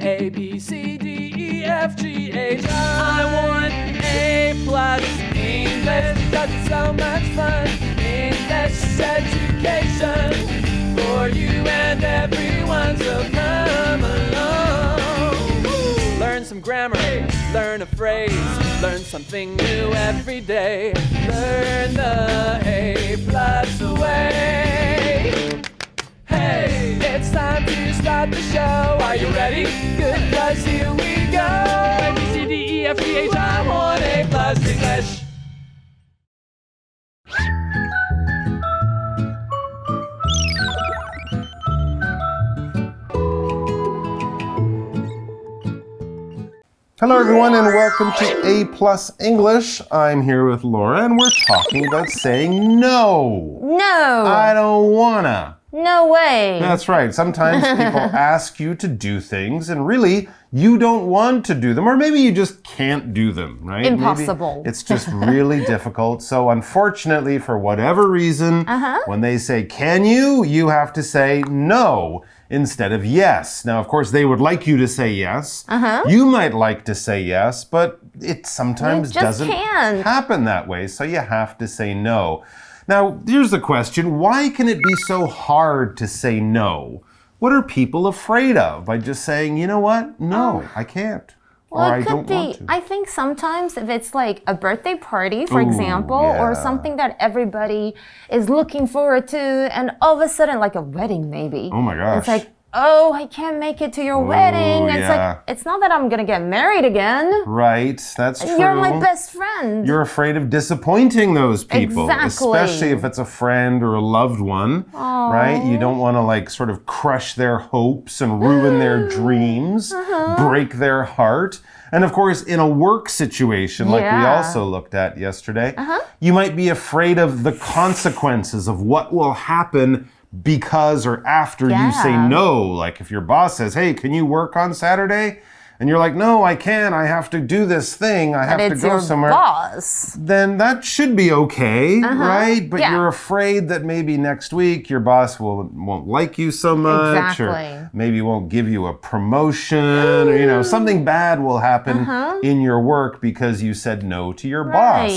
A, B, C, D, E, F, G, H, I want A+ English because it's so much fun. English education for you and everyone, so come along. Learn some grammar, learn a phrase, learn something new every day. Learn the A+ way. Hey, it's time to start the show. Are you ready? Good, 'cause here we go. A, B, C, D, E, F, G, H, I want A+ English. Hello everyone and welcome to A+ English. I'm here with Laura and we're talking about saying no. No. I don't wanna. No way. That's right. Sometimes people ask you to do things and really you don't want to do them, or maybe you just can't do them, right? Impossible. Maybe it's just really difficult. So unfortunately, for whatever reason, when they say, can you? You have to say no instead of yes. Now, of course, they would like you to say yes. You might like to say yes, but it sometimes doesn't happen that way. So you have to say no. Now, here's the question. Why can it be so hard to say no? What are people afraid of by just saying, you know what? No, I can't. Well, or it I could don't want to. I think sometimes if it's like a birthday party, for example, or something that everybody is looking forward to, and all of a sudden, like a wedding maybe. Oh my gosh. It's like, oh, I can't make it to your wedding. It's like, it's not that I'm going to get married again. Right, that's true. You're my best friend. You're afraid of disappointing those people. Exactly. Especially if it's a friend or a loved one, right? You don't want to like sort of crush their hopes and ruin their dreams, break their heart. And of course, in a work situation like we also looked at yesterday, you might be afraid of the consequences of what will happen because or after you say no. Like if your boss says, hey, can you work on Saturday? And you're like, no, I can't. I have to do this thing. I have to go somewhere. Boss. Then that should be okay, right? But you're afraid that maybe next week your boss won't like you so much, or maybe won't give you a promotion, or something bad will happen in your work because you said no to your boss.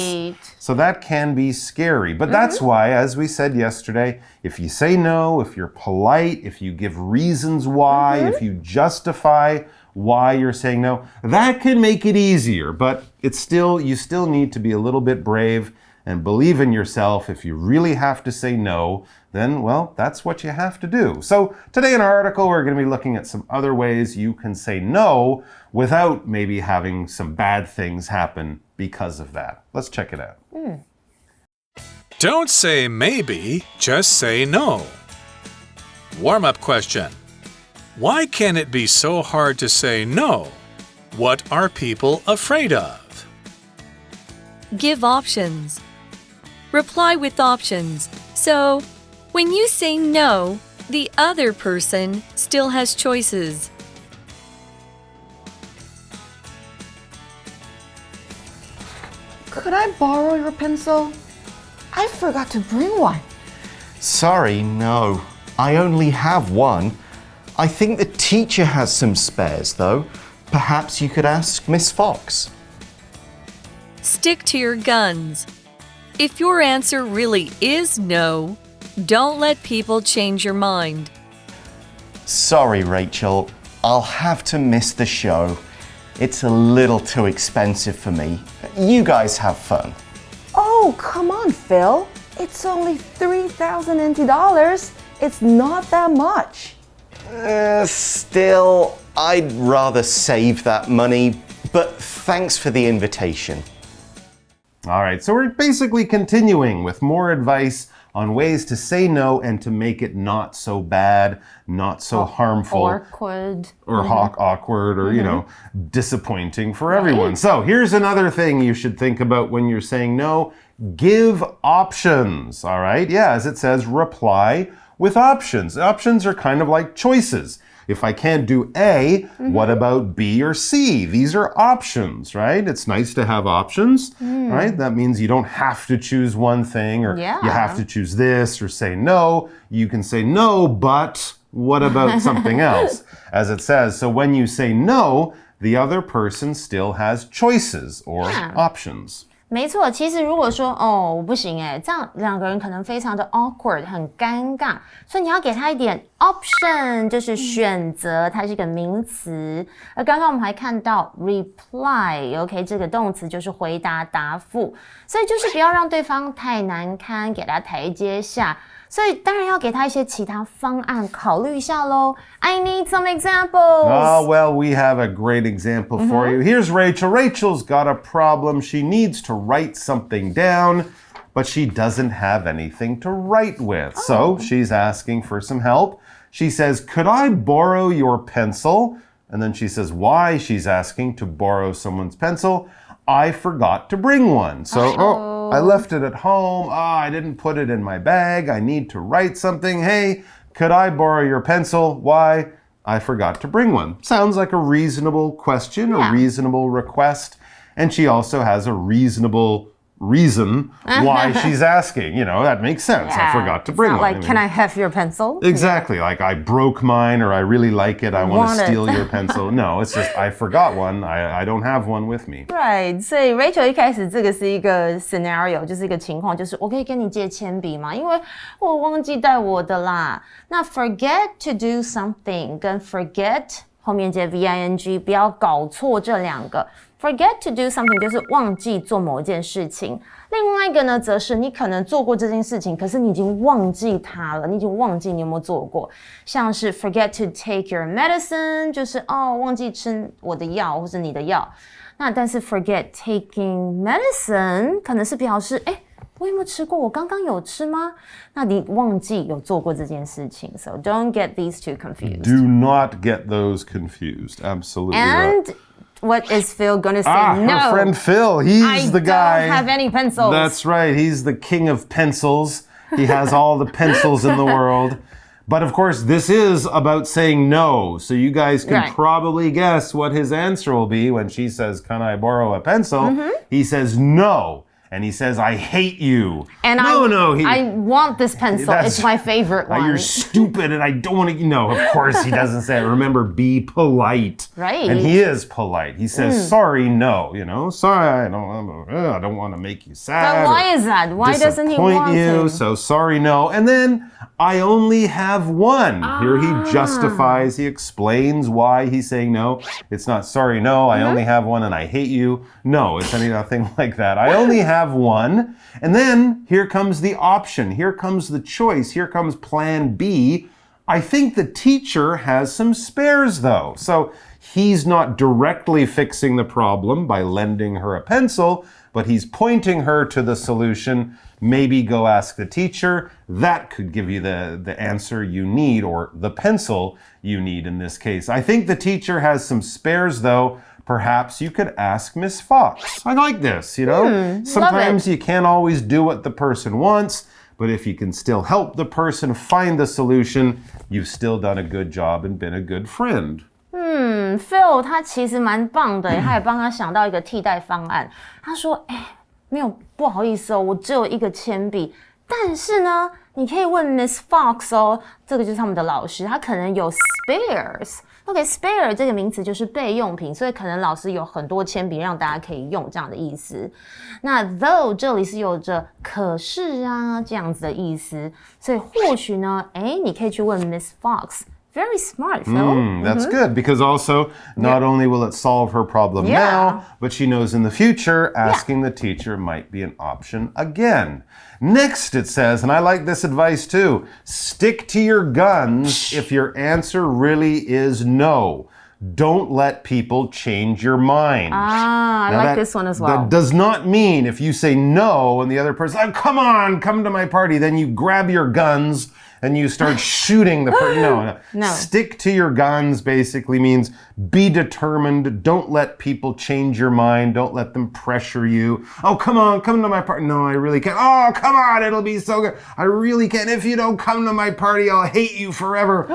So that can be scary. But that's why, as we said yesterday, if you say no, if you're polite, if you give reasons why, if you justify why you're saying no, that can make it easier, but you still need to be a little bit brave and believe in yourself. If you really have to say no, then, well, that's what you have to do. So today in our article, we're going to be looking at some other ways you can say no without maybe having some bad things happen because of that. Let's check it out. Don't say maybe, just say no. Warm-up question. Why can it be so hard to say no? What are people afraid of? Give options. Reply with options. So, when you say no, the other person still has choices. Could I borrow your pencil? I forgot to bring one. Sorry, no. I only have one. I think the teacher has some spares, though. Perhaps you could ask Miss Fox. Stick to your guns. If your answer really is no, don't let people change your mind. Sorry, Rachel. I'll have to miss the show. It's a little too expensive for me. You guys have fun. Oh, come on, Phil. It's only $3,000 NT. It's not that much. Still, I'd rather save that money, but thanks for the invitation. All right, so we're basically continuing with more advice on ways to say no and to make it not so bad, not so harmful. Awkward. Or awkward or, disappointing for everyone. So here's another thing you should think about when you're saying no. Give options, all right? Yeah, as it says, reply with options. Options are kind of like choices. If I can't do A, what about B or C? These are options, right? It's nice to have options, right? That means you don't have to choose one thing or you have to choose this or say no. You can say no, but What about something else? As it says, so when you say no, the other person still has choices or options. 没错，其实如果说我不行这样两个人可能非常的 awkward， 很尴尬，所以你要给他一点 option， 就是选择，它是一个名词。而刚刚我们还看到 reply，OK， 这个动词就是回答答复，所以就是不要让对方太难堪，给他台阶下。所以当然要给他一些其他方案考虑一下咯。I need some examples. Oh, well, we have a great example for you. Here's Rachel. Rachel's got a problem. She needs to write something down, but she doesn't have anything to write with. So she's asking for some help. She says, could I borrow your pencil? And then she says why she's asking to borrow someone's pencil. I forgot to bring one. So, I left it at home. I didn't put it in my bag. I need to write something. Hey, could I borrow your pencil? Why? I forgot to bring one. Sounds like a reasonable question, a reasonable request. And she also has a reasonable reason why she's asking. You know, that makes sense. I forgot to bring one. Like, can I have your pencil? Exactly. Like, I broke mine or I really like it. I want to steal your pencil. No, it's just I forgot one. I don't have one with me. Right. 所以 Rachel 一开始这个是一个 scenario， 就是一个情况，就是我可以跟你借铅笔吗？因为我忘记带我的啦。那 forget to do something 跟 forget 后面接 VING， 不要搞错这两个。Forget to do something 就是忘记做某一件事情，另外一个呢，则是你可能做过这件事情，可是你已经忘记它了，你已经忘记你有没有做过。像是 forget to take your medicine， 就是忘记吃我的药或是你的药。那但是 forget taking medicine 可能是表示，我有没有吃过？我刚刚有吃吗？那你忘记有做过这件事情。So don't get these two confused. Do not get those confused. Absolutely right.What is Phil going to say? No. Her friend Phil. He's the guy. I don't have any pencils. That's right. He's the king of pencils. He has all the pencils in the world. But of course, this is about saying no. So you guys can probably guess what his answer will be when she says, can I borrow a pencil? He says no. And he says, I hate you. And I want this pencil. It's my favorite one. You're stupid and I don't want to... No, of course he doesn't say it. Remember, be polite. Right. And he is polite. He says, sorry, no. You know, sorry, I don't want to make you sad. But why is that? Why doesn't he want you? So sorry, no. And then... I only have one. Here he justifies, he explains why he's saying no. It's not sorry, no, I only have one and I hate you. No, it's nothing like that. I only have one. And then here comes the option. Here comes the choice. Here comes plan B. I think the teacher has some spares though. So he's not directly fixing the problem by lending her a pencil, but he's pointing her to the solution. Maybe go ask the teacher. That could give you the answer you need, or the pencil you need in this case. I think the teacher has some spares though. Perhaps you could ask Miss Fox. I like this, you know? Sometimes you can't always do what the person wants, but if you can still help the person find the solution, you've still done a good job and been a good friend. Phil 他其实蛮棒的，他也帮他想到一个替代方案。他说，没有，不好意思哦，我只有一个铅笔，但是呢，你可以问 Miss Fox 哦，这个就是他们的老师，他可能有 spares。OK，spare 这个名词就是备用品，所以可能老师有很多铅笔让大家可以用这样的意思。那 though 这里是有着可是啊这样子的意思，所以或许呢，你可以去问 Miss Fox。Very smart, Phil. That's good, because also not only will it solve her problem now, but she knows in the future asking the teacher might be an option again. Next it says, and I like this advice too, stick to your guns if your answer really is no. Don't let people change your mind. I like this one as well. That does not mean if you say no and the other person, come on, come to my party, then you grab your guns and you start shooting the person. No. Stick to your guns basically means be determined. Don't let people change your mind. Don't let them pressure you. Oh, come on, come to my party. No, I really can't. Oh, come on, it'll be so good. I really can't. If you don't come to my party, I'll hate you forever.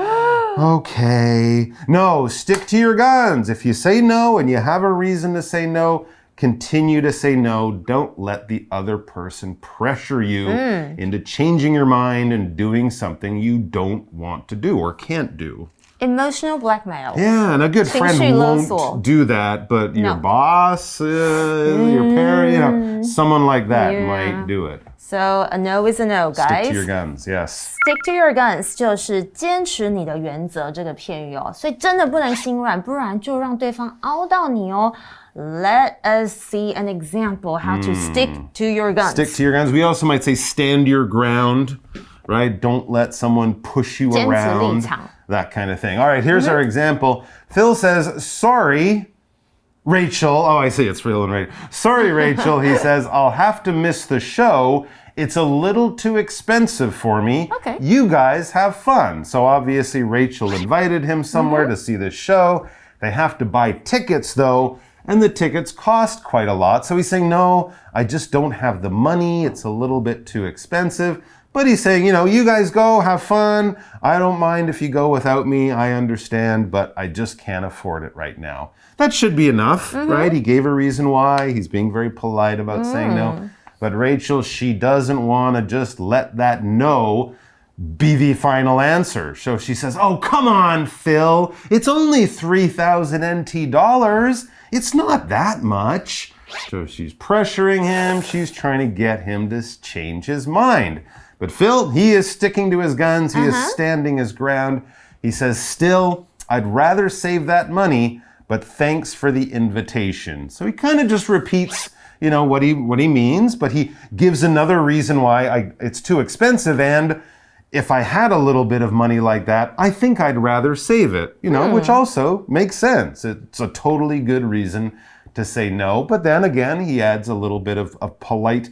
Okay. No, stick to your guns. If you say no and you have a reason to say no, continue to say no. Don't let the other person pressure you into changing your mind and doing something you don't want to do or can't do. Emotional blackmail. Yeah, and a good friend won't do that, but your boss, your parent, someone like that might do it. So a no is a no, guys. Stick to your guns, yes. Stick to your guns 就是坚持你的原则这个片语哦，所以真的不能心软，不然就让对方凹到你哦。Let us see an example how to stick to your guns. Stick to your guns. We also might say stand your ground, right? Don't let someone push you around. That kind of thing. All right, here's our example. Phil says, sorry, Rachel. Oh, I see, it's Phil and Rachel. Sorry, Rachel, he says, I'll have to miss the show. It's a little too expensive for me. Okay. You guys have fun. So obviously Rachel invited him somewhere to see the show. They have to buy tickets though, and the tickets cost quite a lot. So he's saying, no, I just don't have the money. It's a little bit too expensive. But he's saying, you know, you guys go, have fun. I don't mind if you go without me. I understand, but I just can't afford it right now. That should be enough, right? He gave a reason why. He's being very polite about saying no. But Rachel, she doesn't want to just let that no be the final answer. So she says, oh, come on, Phil. It's only 3,000 NT dollars. It's not that much. So she's pressuring him. She's trying to get him to change his mind. But Phil, he is sticking to his guns. He is standing his ground. He says, still, I'd rather save that money, but thanks for the invitation. So he kind of just repeats, you know, what he means, but he gives another reason why it's too expensive. And if I had a little bit of money like that, I think I'd rather save it, you know, which also makes sense. It's a totally good reason to say no. But then again, he adds a little bit of polite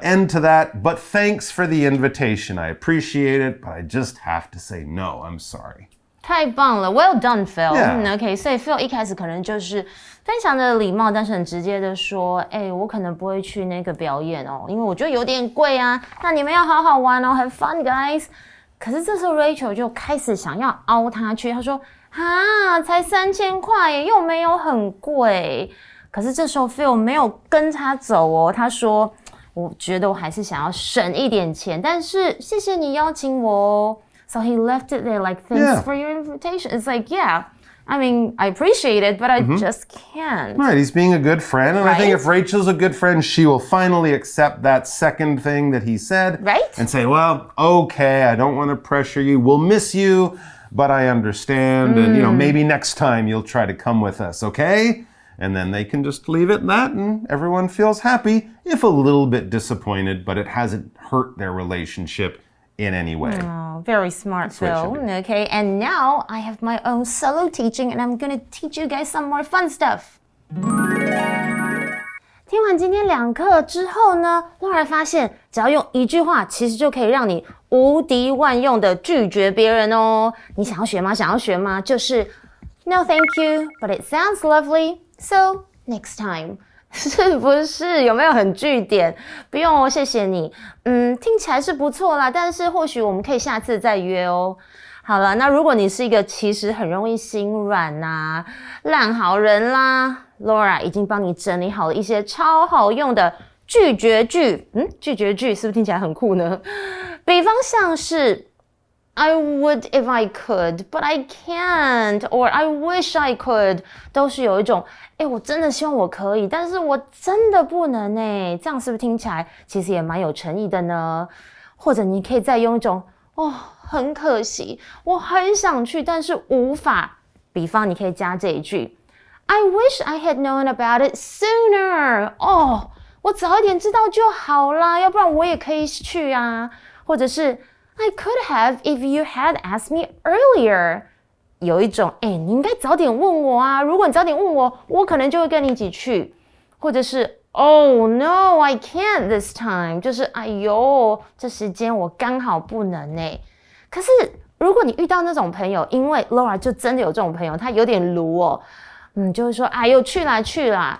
end to that, but thanks for the invitation. I appreciate it, but I just have to say no. I'm sorry. 太棒了 ，Well done, Phil. Yeah. OK， 所以 Phil 一开始可能就是非常的礼貌，但是很直接的说，我可能不会去那个表演哦，因为我觉得有点贵啊。那你们要好好玩哦 ，Have fun, guys. 可是这时候 Rachel 就开始想要凹他去，他说，才3000块耶，又没有很贵。可是这时候 Phil 没有跟他走哦，他说。我觉得我还是想要省一点钱，但是谢谢你邀请我哦。So he left it there like, thanks for your invitation. It's like, yeah, I mean, I appreciate it, but I just can't. Right, he's being a good friend. And I think if Rachel's a good friend, she will finally accept that second thing that he said. Right. And say, well, okay, I don't want to pressure you. We'll miss you, but I understand. And, you know, maybe next time you'll try to come with us, okay? And then they can just leave it at that and everyone feels happy, if a little bit disappointed, but it hasn't hurt their relationship in any way. Oh, very smart, Phil. Okay, and now I have my own solo teaching and I'm going to teach you guys some more fun stuff. 听完今天2课之后呢，Laura 发现只要用一句话，其实就可以让你无敌万用的拒绝别人哦。你想要学吗？想要学吗？就是 No, thank you, but it sounds lovely. So, next time. 是不是？有没有很句点？不用哦，谢谢你。听起来是不错啦，但是或许我们可以下次再约哦。好了，那如果你是一个其实很容易心软呐、烂好人啦 ，Laura 已经帮你整理好了一些超好用的拒绝句。拒绝句是不是听起来很酷呢？比方像是 I would if I could, but I can't, or I wish I could, 都是有一种我真的希望我可以，但是我真的不能耶，这样是不是听起来其实也蛮有诚意的呢？或者你可以再用一种很可惜，我很想去，但是无法。比方你可以加这一句 I wish I had known about it sooner. 我早一点知道就好啦，要不然我也可以去啊。或者是I could have if you had asked me earlier. 有一种你应该早点问我啊，如果你早点问我，我可能就会跟你一起去。或者是Oh no, I can't this time. 就是哎呦，这时间我刚好不能耶。可是如果你遇到那种朋友，因为 Laura 就真的有这种朋友，他有点鲁哦，就会说哎呦去啦，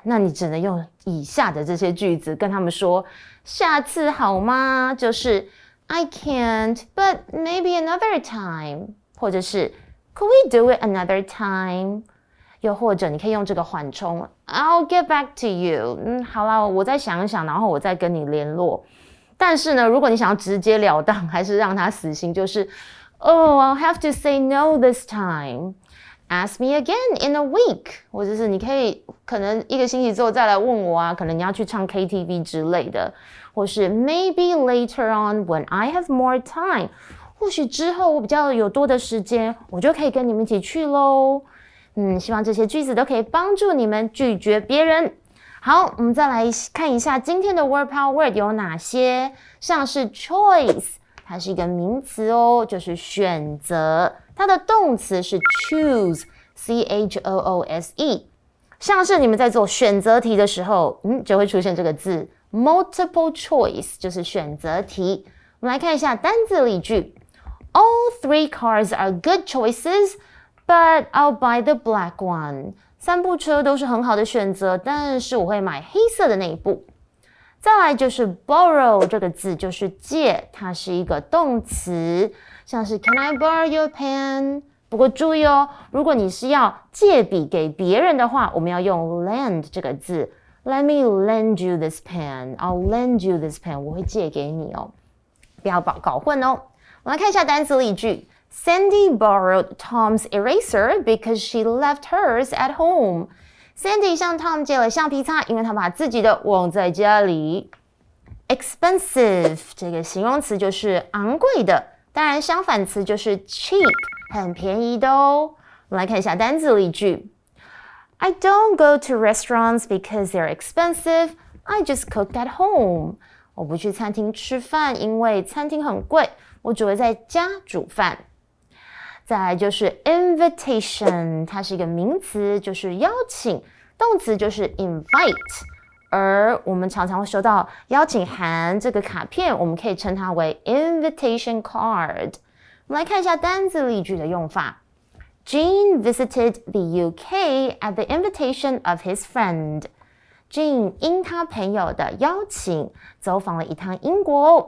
那你只能用以下的这些句子跟他们说，下次好吗？就是 I can't, but maybe another time. 或者是 Could we do it another time? 又或者你可以用这个缓冲 I'll get back to you 好啦，我再想一想，然后我再跟你联络。但是呢，如果你想要直截了当，还是让他死心，就是Oh, I'll have to say no this time. Ask me again in a week. 或者是你可能1个星期之后再来问我啊，可能你要去唱 KTV 之类的，或是 maybe later on when I have more time. 或许之后我比较有多的时间，我就可以跟你们一起去咯。希望这些句子都可以帮助你们拒绝别人。好，我们再来看一下今天的 word power word 有哪些，像是 choice。它是一个名词哦，就是选择。它的动词是 choose, C-H-O-O-S-E。像是你们在做选择题的时候，就会出现这个字 multiple choice， 就是选择题。我们来看一下单字例句。All 3 cars are good choices, but I'll buy the black one. 3部车都是很好的选择，但是我会买黑色的那一部。再来就是 borrow 这个字，就是借，它是一个动词，像是 Can I borrow your pen？ 不过注意哦，如果你是要借笔给别人的话，我们要用 lend 这个字。Let me lend you this pen. I'll lend you this pen. 我会借给你哦，不要搞混哦。我们来看一下单词例句。Sandy borrowed Tom's eraser because she left hers at home. Sandy 向 Tom 借了橡皮擦，因为他把自己的忘在家里。Expensive 这个形容词就是昂贵的，当然相反词就是 cheap， 很便宜的哦。我们来看一下单字例句。I don't go to restaurants because they're expensive. I just cooked at home. 我不去餐厅吃饭，因为餐厅很贵，我只会在家煮饭。再来就是 invitation， 它是一个名词，就是邀请，动词就是 invite， 而我们常常会收到邀请函这个卡片，我们可以称它为 invitation card。我们来看一下单字例句的用法。Jean visited the UK at the invitation of his friend. Jean 因他朋友的邀请，走访了一趟英国哦。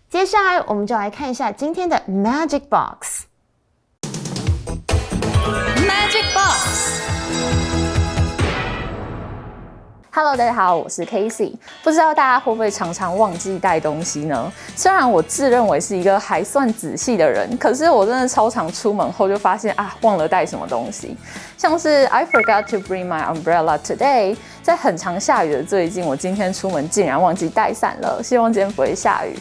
接下来我们就来看一下今天的 Magic Box。Magic Box。Hello， 大家好，我是 Casey。不知道大家会不会常常忘记带东西呢？虽然我自认为是一个还算仔细的人，可是我真的超常出门后就发现忘了带什么东西。像是 I forgot to bring my umbrella today。在很常下雨的最近，我今天出门竟然忘记带伞了。希望今天不会下雨。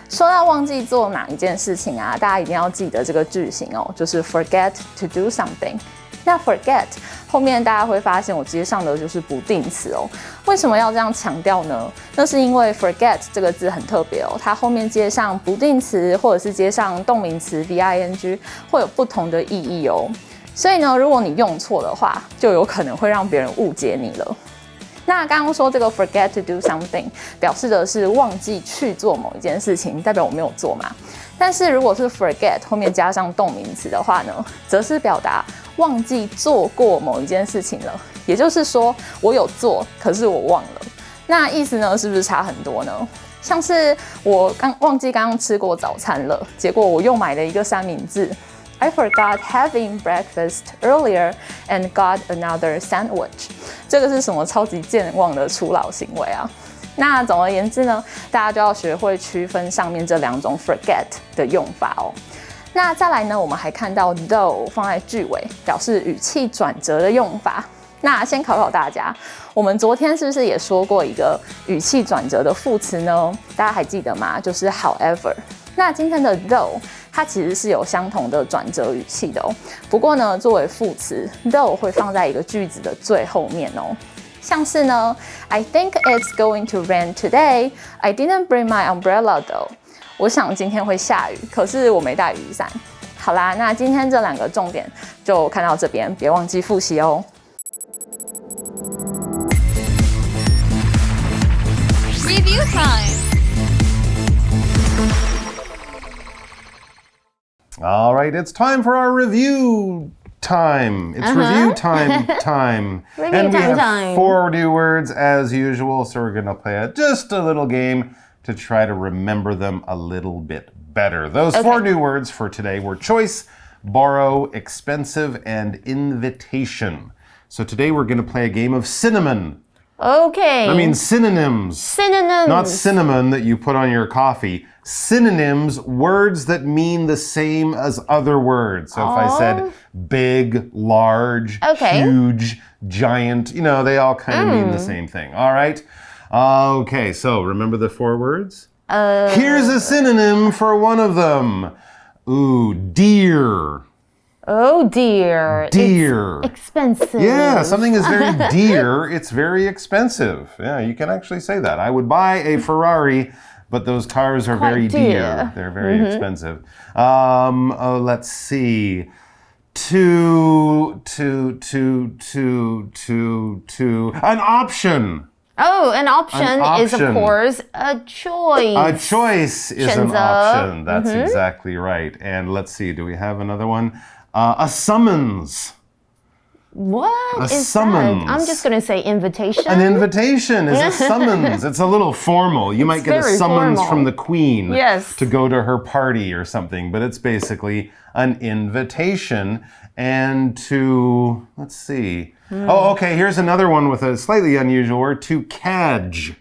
说到忘记做哪一件事情大家一定要记得这个句型哦，就是 forget to do something。那 forget 后面大家会发现我接上的就是不定词哦。为什么要这样强调呢？那是因为 forget 这个字很特别哦，它后面接上不定词或者是接上动名词 VING 会有不同的意义哦。所以呢，如果你用错的话，就有可能会让别人误解你了。那刚刚说这个 forget to do something 表示的是忘记去做某一件事情，代表我没有做嘛。但是如果是 forget 后面加上动名词的话呢，则是表达忘记做过某一件事情了。也就是说我有做，可是我忘了。那意思呢是不是差很多呢？像是我忘记刚刚吃过早餐了，结果我又买了一个三明治。I forgot having breakfast earlier and got another sandwich. 这个是什么超级健忘的初老行为啊？那总而言之呢，大家就要学会区分上面这两种 forget 的用法哦。那再来呢，我们还看到 though 放在句尾，表示语气转折的用法。那先考考大家，我们昨天是不是也说过一个语气转折的副词呢？大家还记得吗？就是 however。那今天的 though 它其实是有相同的转折语气的哦。不过呢，作为副词 though 会放在一个句子的最后面哦。像是呢 I think it's going to rain today. I didn't bring my umbrella though. 我想今天会下雨，可是我没带雨伞。好啦，那今天这两个重点就看到这边，别忘记复习哦。Review time. All right, it's time for our review time. It's review time. And we have 4 new words as usual, so we're going to play just a little game to try to remember them a little bit better. Those 4 new words for today were choice, borrow, expensive, and invitation. So today we're going to play a game of cinnamon. Okay. I mean synonyms. Synonyms. Not cinnamon that you put on your coffee. Synonyms, words that mean the same as other words. So if I said big, large, huge, giant, you know, they all kind of mean the same thing. All right? Okay, so remember the 4 words? Here's a synonym for one of them. Ooh, dear. Oh dear. Dear. It's expensive. Yeah, something is very dear. It's very expensive. Yeah, you can actually say that. I would buy a Ferrari, but those cars are very dear. They're very expensive. Let's see. An option. Oh, an option is, of course, a choice. A choice is an option. That's exactly right. And let's see, do we have another one? A summons. What is summons. that? I'm just going to say invitation. An invitation is a summons. It's a little formal. You might get a summons from the queen to go to her party or something, but it's basically an invitation. And to, let's see. Oh, okay, here's another one with a slightly unusual word, to cadge.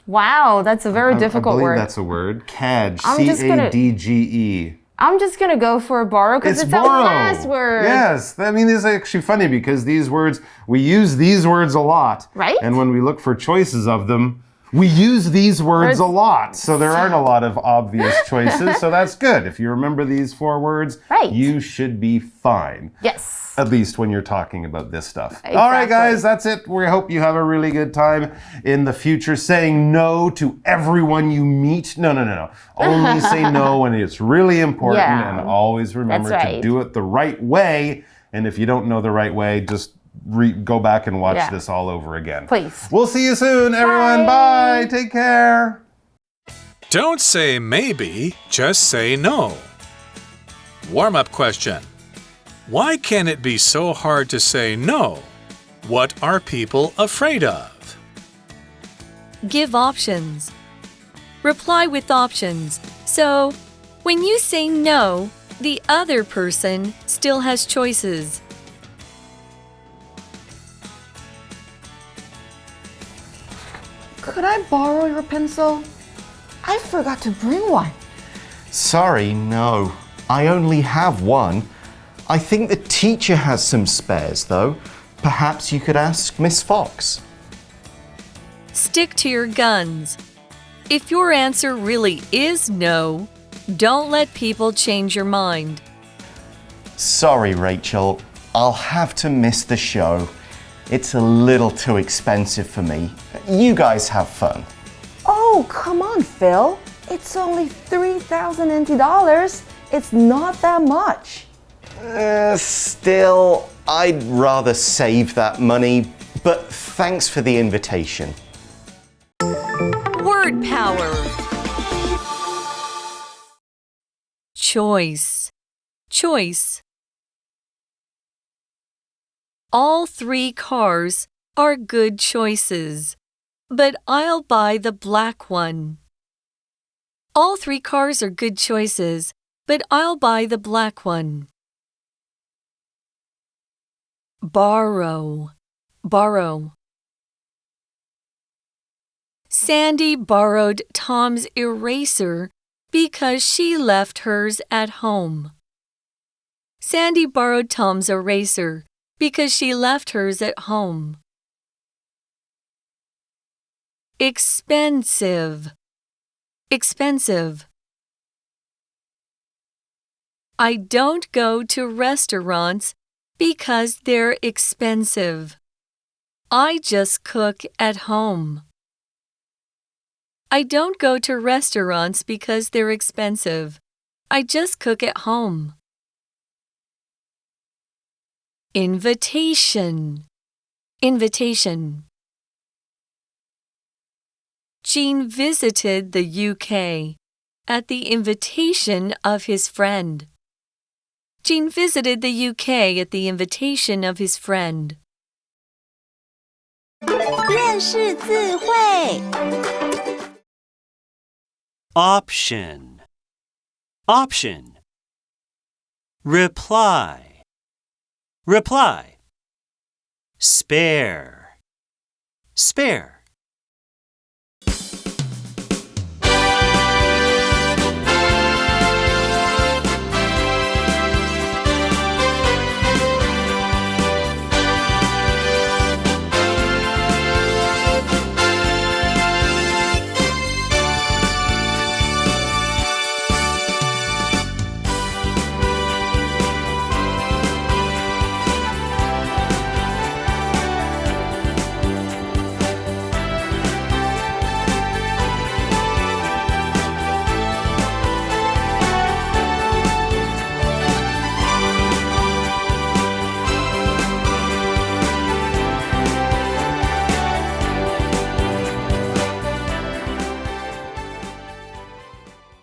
Wow, that's a very difficult word. I believe that's a word. Cadge, C-A-D-G-E. I'm just going to go for borrow because it's borrow. our last word. Yes. I mean, this is actually funny because these words, we use these words a lot. Right. And when we look for choices of them, we use these words a lot. So there aren't a lot of obvious choices. So that's good. If you remember these 4 words, you should be fine. Yes. At least when you're talking about this stuff. Exactly. All right, guys, that's it. We hope you have a really good time in the future saying no to everyone you meet. No. Only say no when it's really important. And always remember to do it the right way. And if you don't know the right way, just go back and watch this all over again. Please. We'll see you soon, everyone. Bye. Take care. Don't say maybe, just say no. Warm-up question. Why can it be so hard to say no? What are people afraid of? Give options. Reply with options. So, when you say no, the other person still has choices. Could I borrow your pencil? I forgot to bring one. Sorry, no. I only have one. I think the teacher has some spares, though. Perhaps you could ask Miss Fox. Stick to your guns. If your answer really is no, don't let people change your mind. Sorry, Rachel. I'll have to miss the show. It's a little too expensive for me. You guys have fun. Oh, come on, Phil. It's only 3,000 NT dollars. It's not that much. Still, I'd rather save that money, but thanks for the invitation. Word power. Choice. Choice. All 3 cars are good choices, but I'll buy the black one. All 3 cars are good choices, but I'll buy the black one. Borrow. Borrow. Sandy borrowed Tom's eraser because she left hers at home. Sandy borrowed Tom's eraser because she left hers at home. Expensive. Expensive. I don't go to restaurants because they're expensive. I just cook at home. I don't go to restaurants because they're expensive. I just cook at home. Invitation. Invitation. Gene visited the UK at the invitation of his friend. Gene visited the UK at the invitation of his friend. 认识字汇 Option. Option. Reply. Reply. spare, spare.